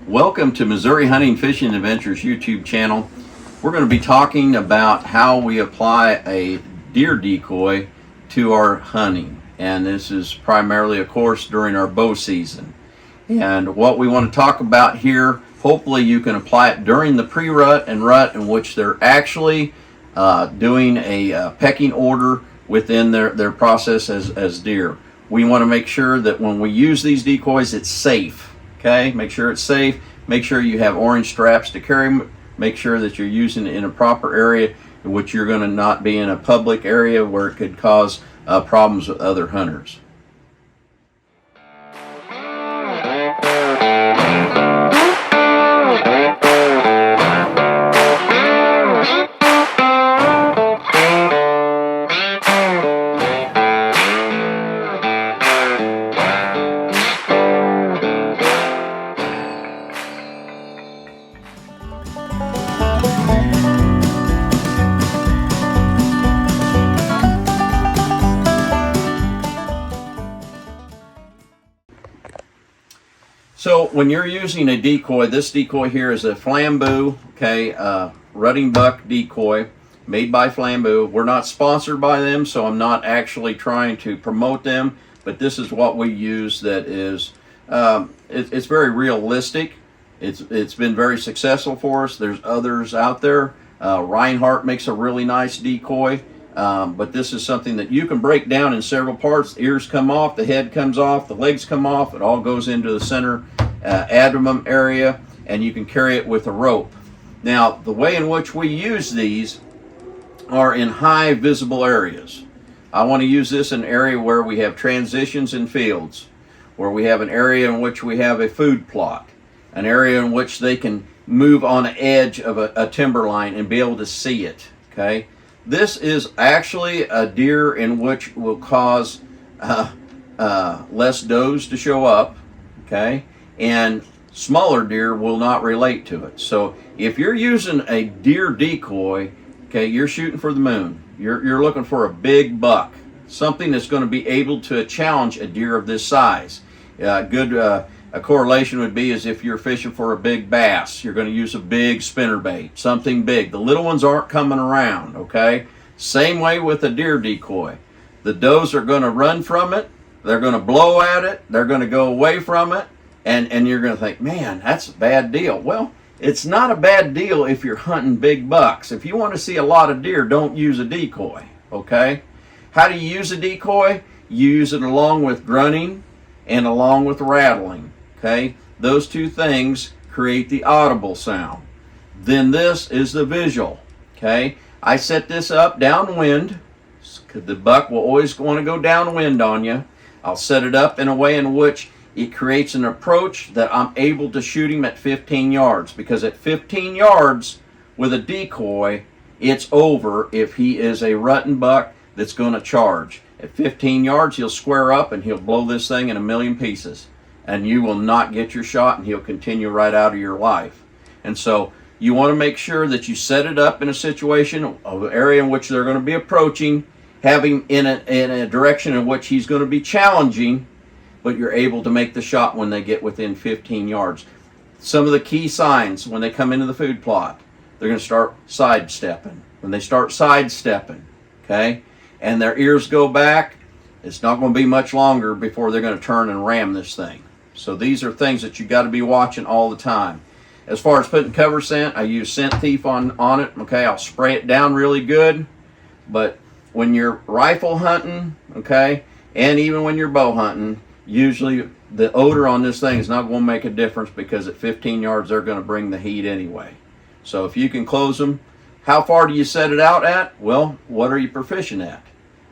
Welcome to Missouri Hunting, Fishing, Adventures YouTube channel. We're going to be talking about how we apply a deer decoy to our hunting. And this is primarily, of course, during our bow season. And what we want to talk about here, hopefully you can apply it during the pre-rut and rut in which they're actually doing a pecking order within their process as deer. We want to make sure that when we use these decoys, it's safe. Okay, make sure it's safe. Make sure you have orange straps to carry them. Make sure that you're using it in a proper area in which you're going to not be in a public area where it could cause problems with other hunters. So when you're using a decoy, this decoy here is a Flambeau, okay, rutting buck decoy made by Flambeau. We're not sponsored by them, so I'm not actually trying to promote them, but this is what we use that is, it's very realistic. It's been very successful for us. There's others out there. Reinhardt makes a really nice decoy. But this is something that you can break down in several parts. The ears come off, the head comes off, the legs come off. It all goes into the center abdomen area, and you can carry it with a rope. Now, the way in which we use these are in high visible areas. I want to use this in an area where we have transitions in fields, where we have an area in which we have a food plot, an area in which they can move on the edge of a timber line and be able to see it, okay? This is actually a deer in which will cause less does to show up, okay? And smaller deer will not relate to it. So if you're using a deer decoy, okay, you're shooting for the moon. You're looking for a big buck, something that's going to be able to challenge a deer of this size. A correlation would be as if you're fishing for a big bass. You're going to use a big spinnerbait, something big. The little ones aren't coming around, okay? Same way with a deer decoy. The does are going to run from it. They're going to blow at it. They're going to go away from it. And you're going to think, man, that's a bad deal. Well, it's not a bad deal if you're hunting big bucks. If you want to see a lot of deer, don't use a decoy, okay? How do you use a decoy? You use it along with grunting and along with rattling. Okay, those two things create the audible sound. Then this is the visual. Okay, I set this up downwind because the buck will always want to go downwind on you. I'll set it up in a way in which it creates an approach that I'm able to shoot him at 15 yards, because at 15 yards with a decoy, it's over if he is a rutting buck that's going to charge. At 15 yards, he'll square up and he'll blow this thing in a million pieces. And you will not get your shot, and he'll continue right out of your life. And so you want to make sure that you set it up in a situation, an area in which they're going to be approaching, have him in a direction in which he's going to be challenging, but you're able to make the shot when they get within 15 yards. Some of the key signs when they come into the food plot, they're going to start sidestepping. When they start sidestepping, okay, and their ears go back, it's not going to be much longer before they're going to turn and ram this thing. So these are things that you got to be watching all the time. As far as putting cover scent, I use Scent Thief on it. Okay, I'll spray it down really good. But when you're rifle hunting, okay, and even when you're bow hunting, usually the odor on this thing is not going to make a difference, because at 15 yards they're going to bring the heat anyway. So if you can close them, how far do you set it out at? Well, what are you proficient at?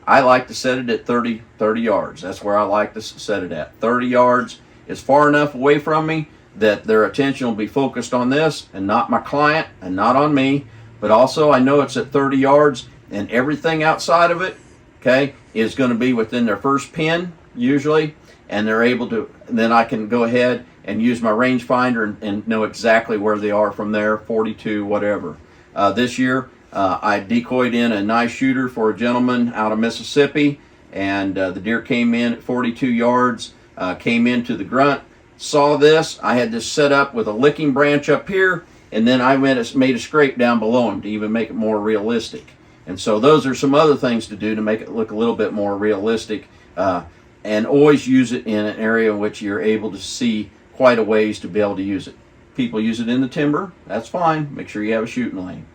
I like to set it at 30 yards. That's where I like to set it at. 30 yards is far enough away from me that their attention will be focused on this and not my client and not on me. But also I know it's at 30 yards, and everything outside of it, okay, is going to be within their first pin usually, and they're able to, then I can go ahead and use my rangefinder and know exactly where they are from there, 42, whatever. This year, I decoyed in a nice shooter for a gentleman out of Mississippi, and the deer came in at 42 yards, came into the grunt, saw this, I had this set up with a licking branch up here, and then I made a scrape down below him to even make it more realistic. And so those are some other things to do to make it look a little bit more realistic. And always use it in an area in which you're able to see quite a ways to be able to use it. People use it in the timber, that's fine. Make sure you have a shooting lane.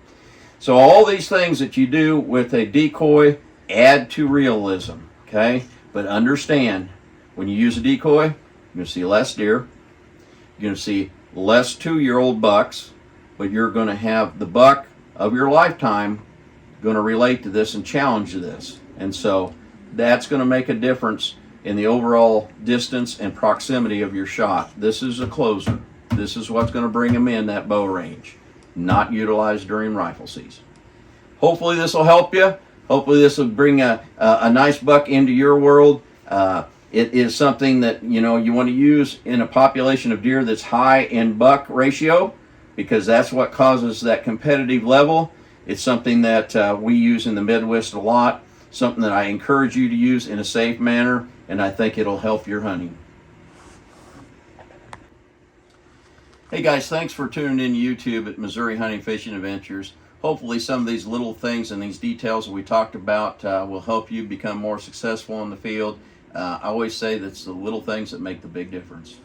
So all these things that you do with a decoy add to realism, okay? But understand, when you use a decoy, you're going to see less deer. You're going to see less 2-year-old bucks, but you're going to have the buck of your lifetime going to relate to this and challenge this. And so that's going to make a difference in the overall distance and proximity of your shot. This is a closer. This is what's going to bring them in that bow range, not utilized during rifle season. Hopefully this will help you. Hopefully this will bring a nice buck into your world. It is something that you want to use in a population of deer that's high in buck ratio, because that's what causes that competitive level. It's something that we use in the Midwest a lot, something that I encourage you to use in a safe manner, and I think it'll help your hunting. Hey guys, thanks for tuning in to YouTube at Missouri Hunting Fishing Adventures. Hopefully some of these little things and these details that we talked about will help you become more successful in the field. I always say that's the little things that make the big difference.